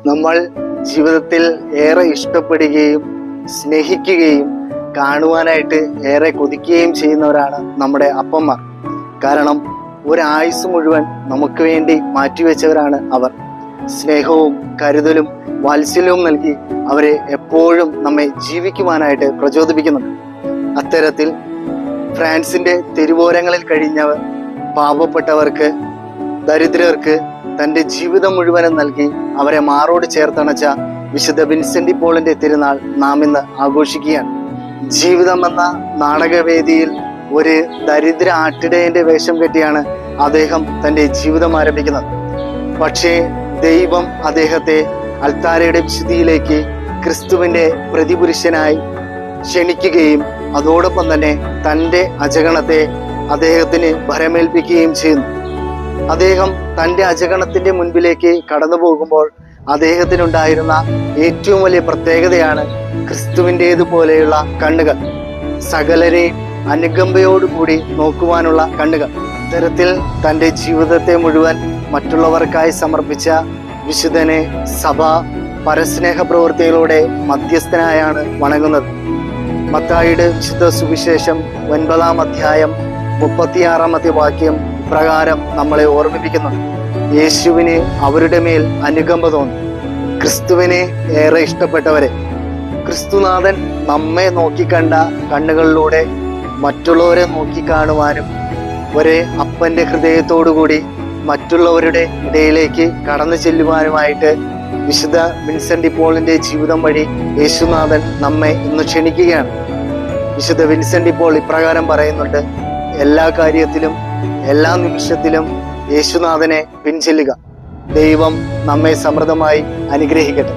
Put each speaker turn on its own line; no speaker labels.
നമ്മൾ ജീവിതത്തിൽ ഏറെ ഇഷ്ടപ്പെടുകയും സ്നേഹിക്കുകയും കാണുവാനായിട്ട് ഏറെ കൊതിക്കുകയും ചെയ്യുന്നവരാണ് നമ്മുടെ അപ്പന്മാർ. കാരണം ഒരായുസ് മുഴുവൻ നമുക്ക് വേണ്ടി മാറ്റിവെച്ചവരാണ് അവർ. സ്നേഹവും കരുതലും വാത്സല്യവും നൽകി അവരെ എപ്പോഴും നമ്മെ ജീവിക്കുവാനായിട്ട് പ്രചോദിപ്പിക്കുന്നുണ്ട്. അത്തരത്തിൽ ഫ്രാൻസിന്റെ തെരുവോരങ്ങളിൽ കഴിഞ്ഞവർ പാവപ്പെട്ടവർക്ക്, ദരിദ്രർക്ക് തൻ്റെ ജീവിതം മുഴുവനും നൽകി അവരെ മാറോട് ചേർത്തണച്ച വിശുദ്ധ വിൻസെന്റ് പോളിന്റെ തിരുനാൾ നാം ഇന്ന് ആഘോഷിക്കുകയാണ്. ജീവിതം എന്ന നാടകവേദിയിൽ ഒരു ദരിദ്ര ആട്ടിടയന്റെ വേഷം കെട്ടിയാണ് അദ്ദേഹം തൻ്റെ ജീവിതം ആരംഭിക്കുന്നത്. പക്ഷേ ദൈവം അദ്ദേഹത്തെ അൽത്താരയുടെ വിശുദ്ധിയിലേക്ക് ക്രിസ്തുവിന്റെ പ്രതിപുരുഷനായി ക്ഷണിക്കുകയും അതോടൊപ്പം തന്നെ തൻ്റെ അജഗണത്തെ അദ്ദേഹത്തിന് ഭരമേൽപ്പിക്കുകയും ചെയ്യുന്നു. അദ്ദേഹം തൻ്റെ അജഗണത്തിന്റെ മുൻപിലേക്ക് കടന്നു പോകുമ്പോൾ അദ്ദേഹത്തിനുണ്ടായിരുന്ന ഏറ്റവും വലിയ പ്രത്യേകതയാണ് ക്രിസ്തുവിൻ്റേതുപോലെയുള്ള കണ്ണുകൾ, സകലരെയും അനുകമ്പയോടുകൂടി നോക്കുവാനുള്ള കണ്ണുകൾ. ഇത്തരത്തിൽ തൻ്റെ ജീവിതത്തെ മുഴുവൻ മറ്റുള്ളവർക്കായി സമർപ്പിച്ച വിശുദ്ധനെ സഭ പരസ്നേഹ പ്രവൃത്തികളുടെ മധ്യസ്ഥനായാണ് വണങ്ങുന്നത്. മത്തായിയുടെ വിശുദ്ധ സുവിശേഷം 9-ാം അധ്യായം 36-ാമത്തെ വാക്യം പ്രകാരം നമ്മളെ ഓർമ്മിപ്പിക്കുന്നുണ്ട്. യേശുവിന് അവരുടെ മേൽ അനുകമ്പ തോന്നി. ക്രിസ്തുവിനെ ഏറെ ഇഷ്ടപ്പെട്ടവരെ, ക്രിസ്തുനാഥൻ നമ്മെ നോക്കിക്കണ്ട കണ്ണുകളിലൂടെ മറ്റുള്ളവരെ നോക്കിക്കാണുവാനും ഒരേ അപ്പന്റെ ഹൃദയത്തോടുകൂടി മറ്റുള്ളവരുടെ ഇടയിലേക്ക് കടന്നു ചെല്ലുവാനുമായിട്ട് വിശുദ്ധ വിൻസെന്റ് പോളിന്റെ ജീവിതം വഴി യേശുനാഥൻ നമ്മെ ഇന്ന് ക്ഷണിക്കുകയാണ്. വിശുദ്ധ വിൻസെന്റ് പോൾ ഇപ്രകാരം പറയുന്നുണ്ട്: എല്ലാ കാര്യത്തിലും എല്ലാ നിമിഷത്തിലും യേശുനാഥനെ പിൻചെല്ലുക. ദൈവം നമ്മെ സമൃദ്ധമായി അനുഗ്രഹിക്കട്ടെ.